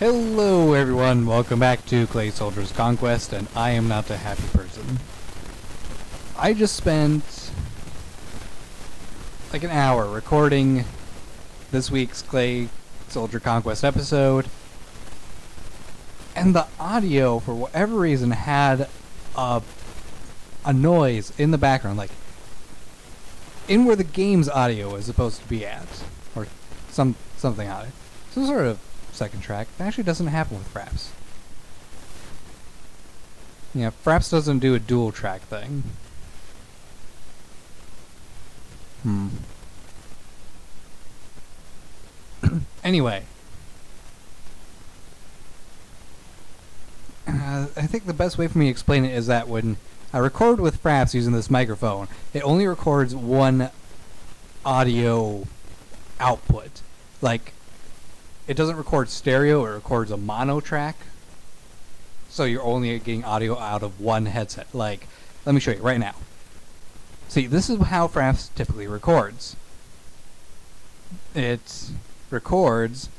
Hello everyone, welcome back to Clay Soldier's Conquest, and I am not a happy person. I just spent like an hour recording this week's Clay Soldier Conquest episode, and the audio, for whatever reason, had a noise in the background, like in where the game's audio is supposed to be at, or something on it. Some sort of second track. That actually doesn't happen with Fraps. Yeah, Fraps doesn't do a dual track thing. Anyway. I think the best way for me to explain it is that when I record with Fraps using this microphone, it only records one audio output. Like, it doesn't record stereo, it records a mono track. So you're only getting audio out of one headset. Like, let me show you right now. See, this is how Fraps typically records. It records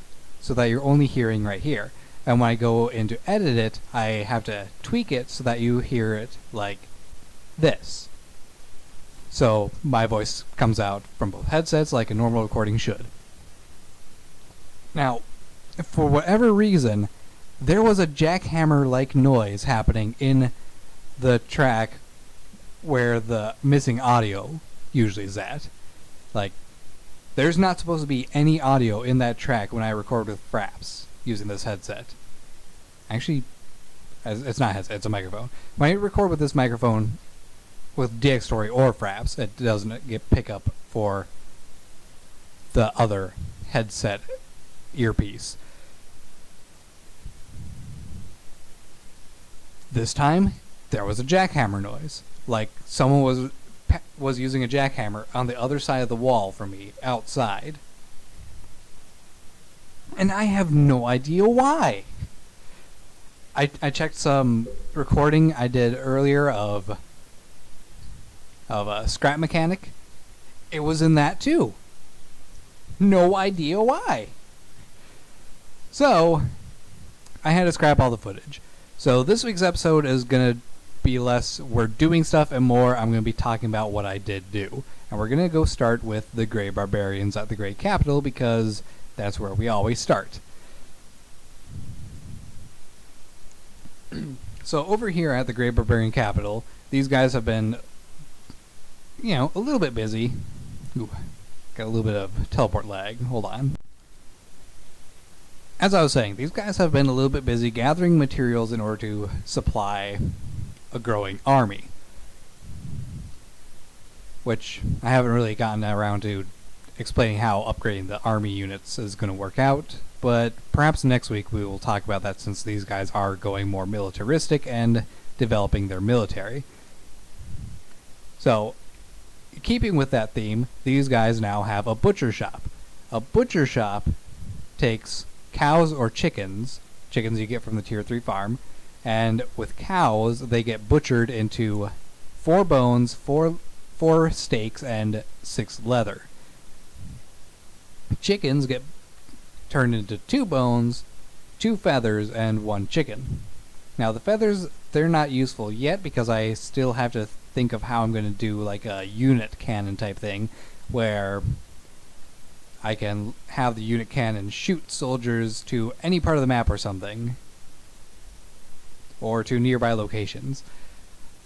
so that you're only hearing right here. And when I go in to edit it, I have to tweak it so that you hear it like this. So my voice comes out from both headsets like a normal recording should. Now, for whatever reason, there was a jackhammer-like noise happening in the track where the missing audio usually is at. Like, there's not supposed to be any audio in that track when I record with Fraps using this headset. Actually, it's not a headset, it's a microphone. When I record with this microphone with DxStory or Fraps, it doesn't get pickup for the other headset earpiece. This time, there was a jackhammer noise. Like someone was using a jackhammer on the other side of the wall from me, outside. And I have no idea why. I checked some recording I did earlier of a Scrap Mechanic. It was in that too. No idea why. So, I had to scrap all the footage. So this week's episode is going to be less we're doing stuff and more I'm going to be talking about what I did do. And we're going to go start with the Grey Barbarians at the Great Capital because that's where we always start. So over here at the Grey Barbarian Capital, these guys have been, a little bit busy. Ooh, got a little bit of teleport lag. Hold on. As I was saying, these guys have been a little bit busy gathering materials in order to supply a growing army. Which I haven't really gotten around to explaining how upgrading the army units is going to work out, but perhaps next week we will talk about that since these guys are going more militaristic and developing their military. So, keeping with that theme, these guys now have a butcher shop. A butcher shop takes cows or chickens you get from the tier 3 farm, and with cows they get butchered into 4 bones, 4 steaks, and 6 leather. Chickens get turned into 2 bones, 2 feathers, and 1 chicken. Now the feathers, they're not useful yet because I still have to think of how I'm going to do like a unit cannon type thing where I can have the unit cannon shoot soldiers to any part of the map or something. Or to nearby locations.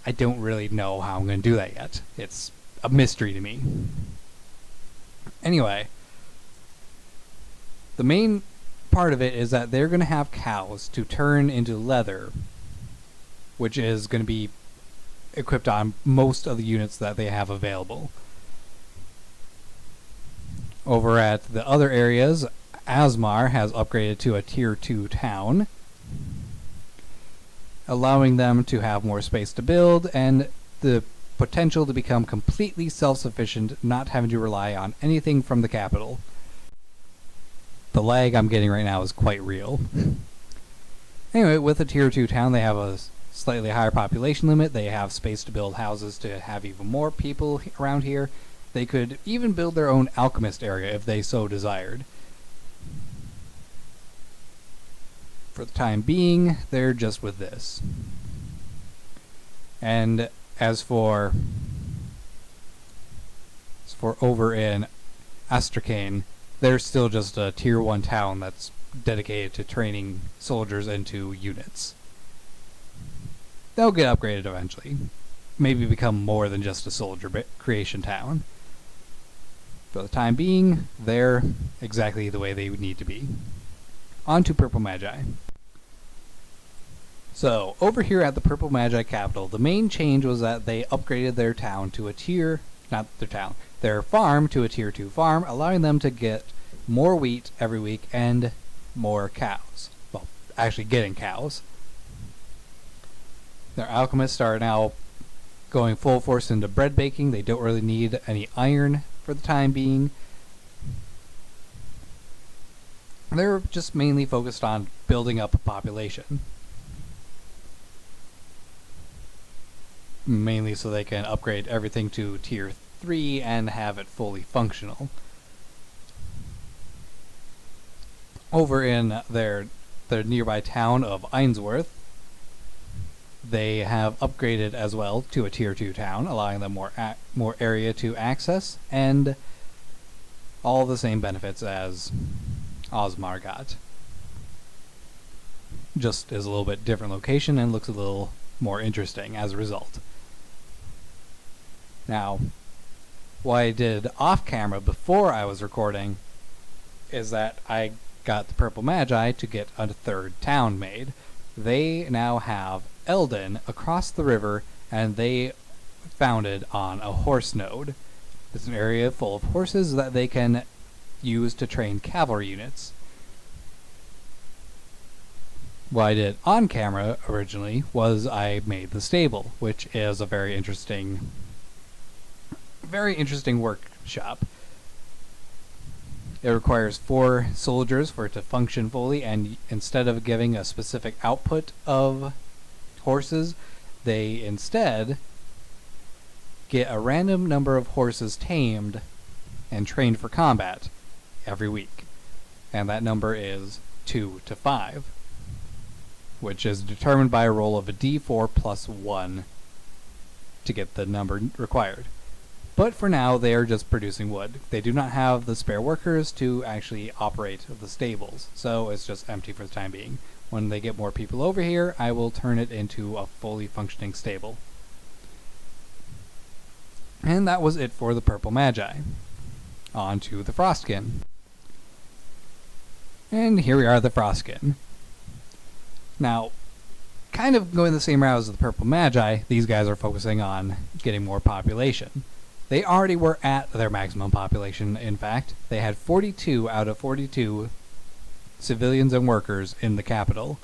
I don't really know how I'm going to do that yet. It's a mystery to me. Anyway, the main part of it is that they're going to have cows to turn into leather, which is going to be equipped on most of the units that they have available. Over at the other areas, Asmar has upgraded to a tier 2 town, allowing them to have more space to build and the potential to become completely self-sufficient, not having to rely on anything from the capital. The lag I'm getting right now is quite real. Anyway, with a tier 2 town, they have a slightly higher population limit. They have space to build houses to have even more people around here. They could even build their own alchemist area if they so desired. For the time being, they're just with this. And as for over in Astrakhan, they're still just a tier 1 town that's dedicated to training soldiers into units. They'll get upgraded eventually. Maybe become more than just a soldier creation town. For the time being, they're exactly the way they would need to be. On to Purple Magi. So, over here at the Purple Magi capital, the main change was that they upgraded their town to a tier, not their town, their farm to a tier 2 farm, allowing them to get more wheat every week and more cows. Well, actually getting cows. Their alchemists are now going full force into bread baking. They don't really need any iron for the time being. They're just mainly focused on building up a population. Mainly so they can upgrade everything to tier 3 and have it fully functional. Over in their nearby town of Ainsworth, they have upgraded as well to a tier 2 town, allowing them more area to access and all the same benefits as Osmar got. Just is a little bit different location and looks a little more interesting as a result. Now, what I did off camera before I was recording is that I got the Purple Magi to get a 3rd town made. They now have Eldon across the river, and they founded on a horse node. It's an area full of horses that they can use to train cavalry units. What I did on camera originally was I made the stable, which is a very interesting workshop. It requires 4 soldiers for it to function fully, and instead of giving a specific output of horses, they instead get a random number of horses tamed and trained for combat every week. And that number is 2 to 5, which is determined by a roll of a d4 plus 1 to get the number required. But for now, they are just producing wood. They do not have the spare workers to actually operate the stables, so it's just empty for the time being. When they get more people over here, I will turn it into a fully functioning stable. And that was it for the Purple Magi. On to the Frostkin. And here we are, the Frostkin. Now, kind of going the same route as the Purple Magi, these guys are focusing on getting more population. They already were at their maximum population, in fact. They had 42 out of 42 civilians and workers in the capital.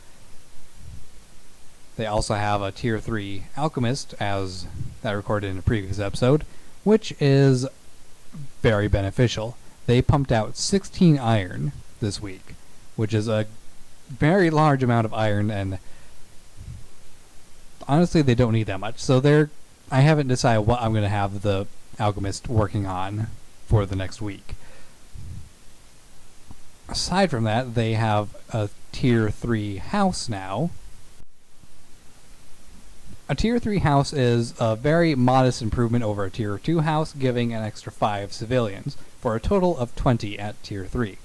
They also have a tier 3 alchemist, as I recorded in a previous episode, which is very beneficial. They pumped out 16 iron this week, which is a very large amount of iron, and honestly they don't need that much. So I haven't decided what I'm going to have the alchemist working on for the next week. Aside from that, they have a tier 3 house now. A tier 3 house is a very modest improvement over a tier 2 house, giving an extra 5 civilians, for a total of 20 at tier 3.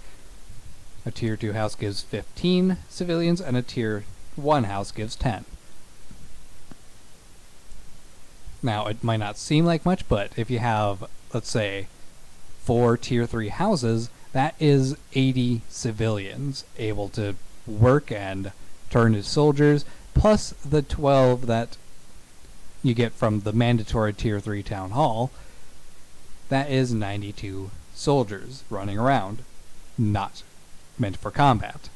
A tier 2 house gives 15 civilians, and a tier 1 house gives 10. Now, it might not seem like much, but if you have, let's say, 4 tier 3 houses, that is 80 civilians able to work and turn into soldiers, plus the 12 that you get from the mandatory tier 3 town hall. That is 92 soldiers running around, not meant for combat.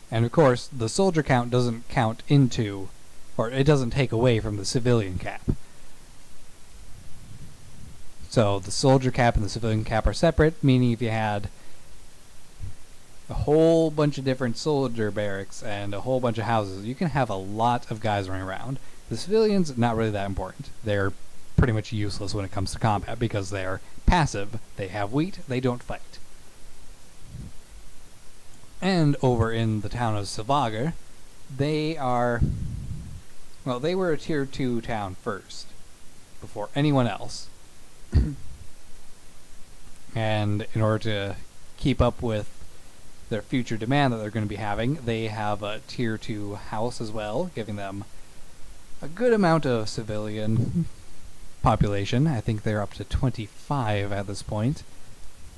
And of course, the soldier count doesn't count into, or it doesn't take away from the civilian cap. So the soldier cap and the civilian cap are separate, meaning if you had a whole bunch of different soldier barracks and a whole bunch of houses, you can have a lot of guys running around. The civilians, not really that important. They're pretty much useless when it comes to combat because they're passive. They have wheat, they don't fight. And over in the town of Savager, they were a tier 2 town first, before anyone else. And in order to keep up with their future demand that they're going to be having, they have a tier 2 house as well, giving them a good amount of civilian population. I think they're up to 25 at this point.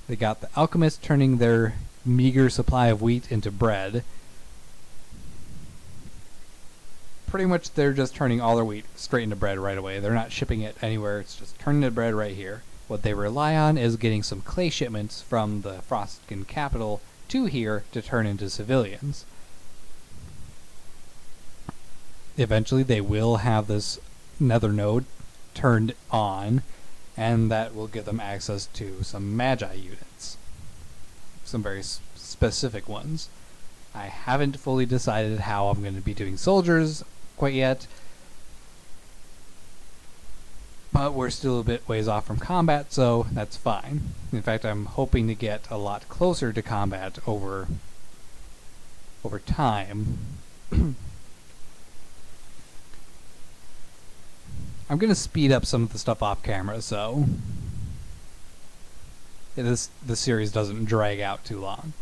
They got the alchemist turning their meager supply of wheat into bread. Pretty much they're just turning all their wheat straight into bread right away. They're not shipping it anywhere, it's just turning it bread right here. What they rely on is getting some clay shipments from the Frostkin capital to here to turn into civilians. Eventually they will have this nether node turned on, and that will give them access to some magi units. Some very specific ones. I haven't fully decided how I'm going to be doing soldiers quite yet, but we're still a bit ways off from combat, so that's fine. In fact, I'm hoping to get a lot closer to combat over time. I'm going to speed up some of the stuff off camera, so the series doesn't drag out too long.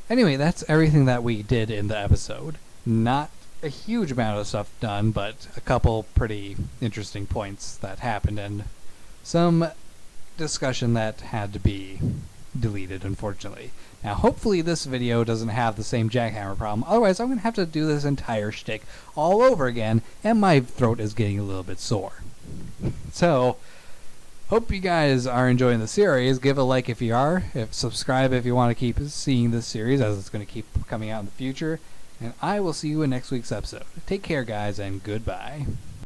Anyway, that's everything that we did in the episode. Not a huge amount of stuff done, but a couple pretty interesting points that happened, and some discussion that had to be deleted, unfortunately. Now, hopefully this video doesn't have the same jackhammer problem, otherwise I'm going to have to do this entire shtick all over again, and my throat is getting a little bit sore. So, hope you guys are enjoying the series. Give a like if you are. Subscribe if you want to keep seeing this series, as it's going to keep coming out in the future. And I will see you in next week's episode. Take care, guys, and goodbye.